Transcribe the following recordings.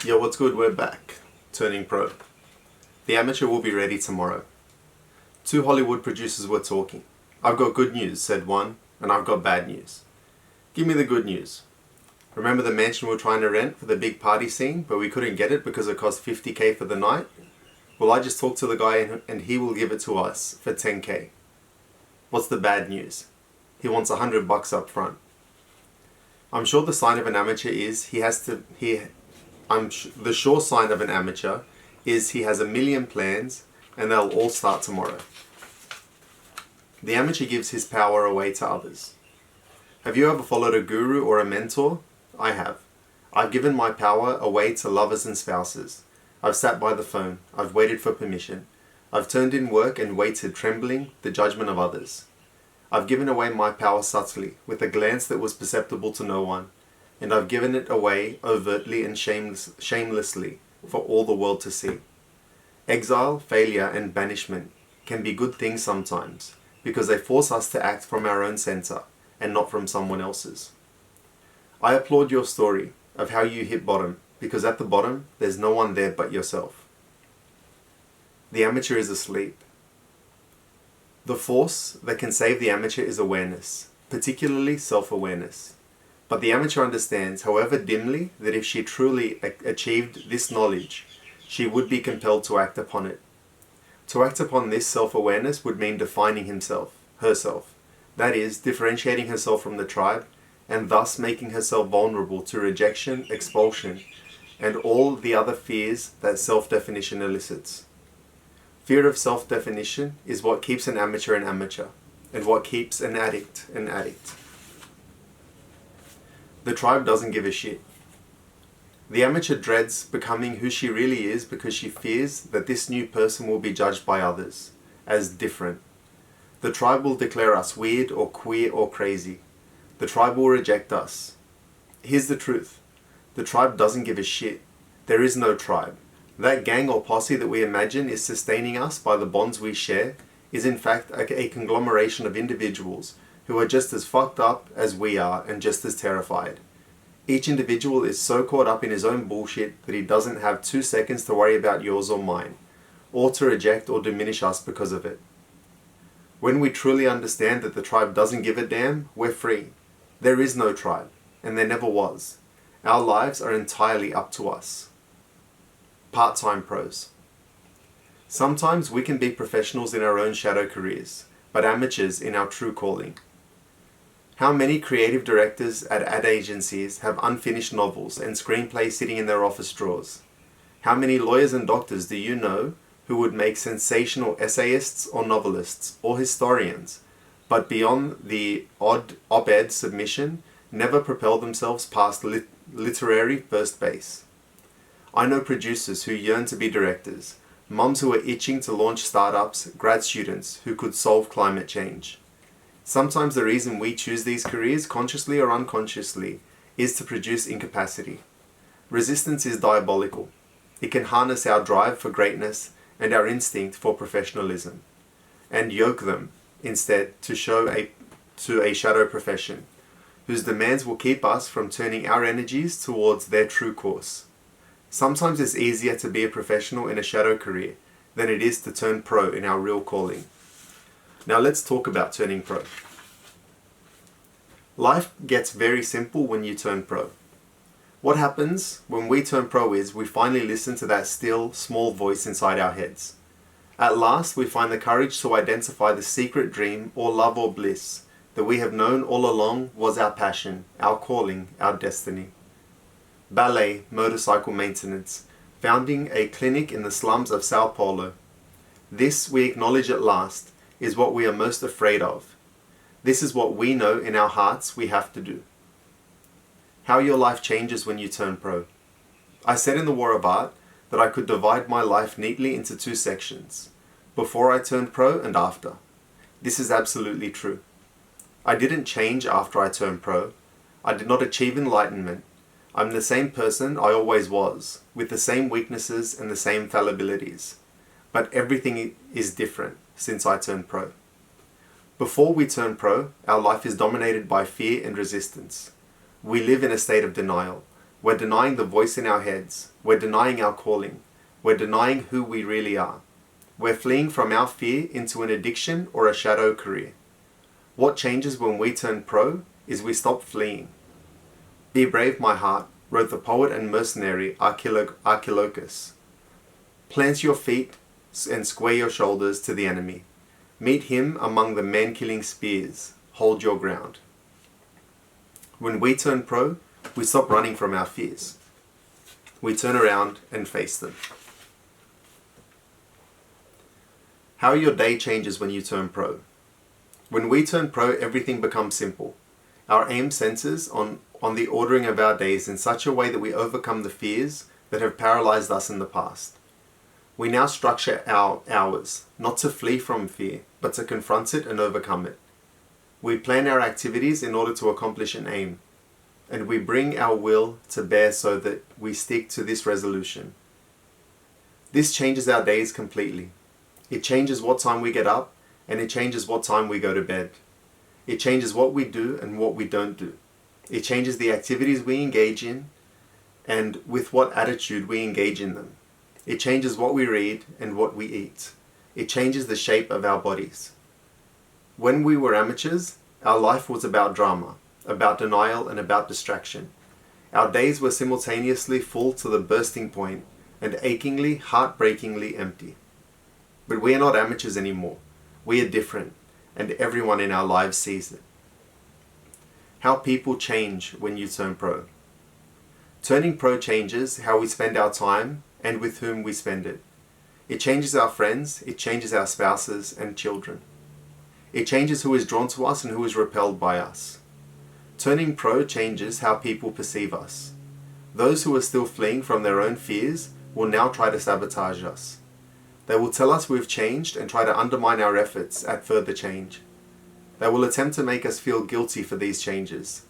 Yo, what's good? We're back. Turning pro. The Amateur will be ready tomorrow. Two Hollywood producers were talking. I've got good news, said one, and I've got bad news. Give me the good news. Remember the mansion we were trying to rent for the big party scene, but we couldn't get it because it cost $50K for the night? Well, I just talked to the guy and he will give it to us for $10K. What's the bad news? He wants $100 up front. I'm sure the sign of an amateur is the sure sign of an amateur is he has a million plans and they'll all start tomorrow. The amateur gives his power away to others. Have you ever followed a guru or a mentor? I have. I've given my power away to lovers and spouses. I've sat by the phone. I've waited for permission. I've turned in work and waited, trembling, the judgment of others. I've given away my power subtly, with a glance that was perceptible to no one, and I've given it away overtly and shamelessly for all the world to see. Exile, failure, and banishment can be good things sometimes, because they force us to act from our own center and not from someone else's. I applaud your story of how you hit bottom, because at the bottom, there's no one there but yourself. The amateur is asleep. The force that can save the amateur is awareness, particularly self-awareness. But the amateur understands, however dimly, that if she truly achieved this knowledge, she would be compelled to act upon it. To act upon this self-awareness would mean defining herself. That is, differentiating herself from the tribe, and thus making herself vulnerable to rejection, expulsion, and all the other fears that self-definition elicits. Fear of self-definition is what keeps an amateur, and what keeps an addict, an addict. The tribe doesn't give a shit. The amateur dreads becoming who she really is because she fears that this new person will be judged by others as different. The tribe will declare us weird or queer or crazy. The tribe will reject us. Here's the truth. The tribe doesn't give a shit. There is no tribe. That gang or posse that we imagine is sustaining us by the bonds we share is in fact a conglomeration of individuals who are just as fucked up as we are and just as terrified. Each individual is so caught up in his own bullshit that he doesn't have 2 seconds to worry about yours or mine, or to reject or diminish us because of it. When we truly understand that the tribe doesn't give a damn, we're free. There is no tribe, and there never was. Our lives are entirely up to us. Part-time pros. Sometimes we can be professionals in our own shadow careers, but amateurs in our true calling. How many creative directors at ad agencies have unfinished novels and screenplays sitting in their office drawers? How many lawyers and doctors do you know who would make sensational essayists or novelists or historians, but beyond the odd op-ed submission, never propel themselves past literary first base? I know producers who yearn to be directors, mums who are itching to launch startups, grad students who could solve climate change. Sometimes the reason we choose these careers, consciously or unconsciously, is to produce incapacity. Resistance is diabolical. It can harness our drive for greatness and our instinct for professionalism, and yoke them instead to a shadow profession, whose demands will keep us from turning our energies towards their true course. Sometimes it's easier to be a professional in a shadow career than it is to turn pro in our real calling. Now let's talk about turning pro. Life gets very simple when you turn pro. What happens when we turn pro is we finally listen to that still, small voice inside our heads. At last, we find the courage to identify the secret dream or love or bliss that we have known all along was our passion, our calling, our destiny. Ballet, motorcycle maintenance, founding a clinic in the slums of Sao Paulo. This, we acknowledge at last, is what we are most afraid of. This is what we know in our hearts we have to do. How your life changes when you turn pro. I said in The War of Art that I could divide my life neatly into 2 sections, before I turned pro and after. This is absolutely true. I didn't change after I turned pro. I did not achieve enlightenment. I'm the same person I always was, with the same weaknesses and the same fallibilities. But everything is different since I turned pro. Before we turn pro, our life is dominated by fear and resistance. We live in a state of denial, We're denying the voice in our heads. We're denying our calling. We're denying who we really are. We're fleeing from our fear into an addiction or a shadow career. What changes when we turn pro is we stop fleeing. "Be brave, my heart," wrote the poet and mercenary Archilochus. "Plant your feet and square your shoulders to the enemy. Meet him among the man-killing spears. Hold your ground." When we turn pro, we stop running from our fears. We turn around and face them. How your day changes when you turn pro. When we turn pro, everything becomes simple. Our aim centers on the ordering of our days in such a way that we overcome the fears that have paralyzed us in the past. We now structure our hours, not to flee from fear, but to confront it and overcome it. We plan our activities in order to accomplish an aim, and we bring our will to bear so that we stick to this resolution. This changes our days completely. It changes what time we get up, and it changes what time we go to bed. It changes what we do and what we don't do. It changes the activities we engage in and with what attitude we engage in them. It changes what we read and what we eat. It changes the shape of our bodies. When we were amateurs, our life was about drama, about denial, and about distraction. Our days were simultaneously full to the bursting point and achingly, heartbreakingly empty. But we are not amateurs anymore. We are different, and everyone in our lives sees it. How people change when you turn pro. Turning pro changes how we spend our time and with whom we spend it. It changes our friends, it changes our spouses and children. It changes who is drawn to us and who is repelled by us. Turning pro changes how people perceive us. Those who are still fleeing from their own fears will now try to sabotage us. They will tell us we've changed and try to undermine our efforts at further change. They will attempt to make us feel guilty for these changes.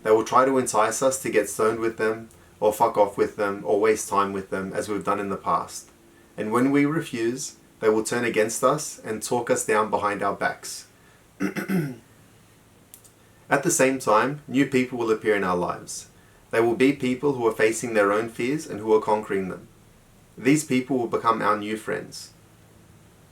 They will try to entice us to get stoned with them, or fuck off with them, or waste time with them, as we've done in the past. And when we refuse, they will turn against us and talk us down behind our backs. At the same time, new people will appear in our lives. They will be people who are facing their own fears and who are conquering them. These people will become our new friends.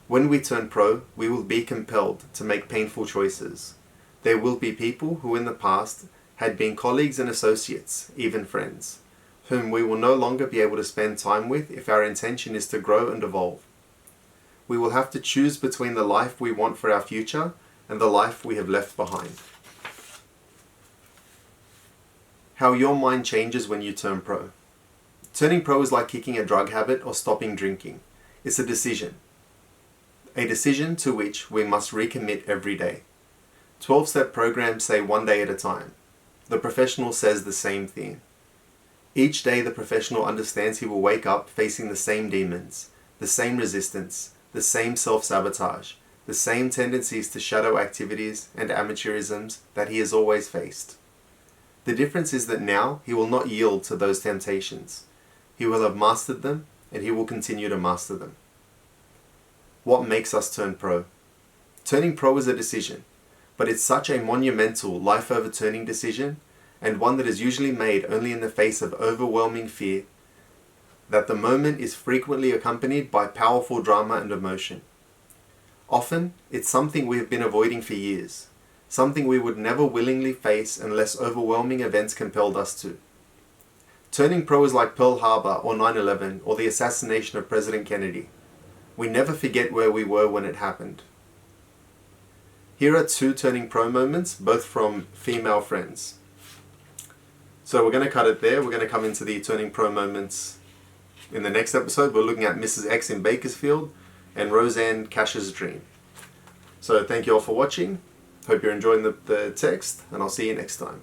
When we turn pro, we will be compelled to make painful choices. There will be people who in the past had been colleagues and associates, even friends, whom we will no longer be able to spend time with if our intention is to grow and evolve. We will have to choose between the life we want for our future and the life we have left behind. How your mind changes when you turn pro. Turning pro is like kicking a drug habit or stopping drinking. It's a decision. A decision to which we must recommit every day. 12-step programs say one day at a time. The professional says the same thing. Each day the professional understands he will wake up facing the same demons, the same resistance, the same self-sabotage, the same tendencies to shadow activities and amateurisms that he has always faced. The difference is that now he will not yield to those temptations. He will have mastered them, and he will continue to master them. What makes us turn pro? Turning pro is a decision, but it's such a monumental, life-overturning decision, and one that is usually made only in the face of overwhelming fear, that the moment is frequently accompanied by powerful drama and emotion. Often, it's something we have been avoiding for years, something we would never willingly face unless overwhelming events compelled us to. Turning pro is like Pearl Harbor or 9/11 or the assassination of President Kennedy. We never forget where we were when it happened. Here are 2 turning pro moments, both from female friends. So we're going to cut it there. We're going to come into the turning pro moments in the next episode. We're looking at Mrs. X in Bakersfield and Roseanne Cash's dream. So thank you all for watching. Hope you're enjoying the text, and I'll see you next time.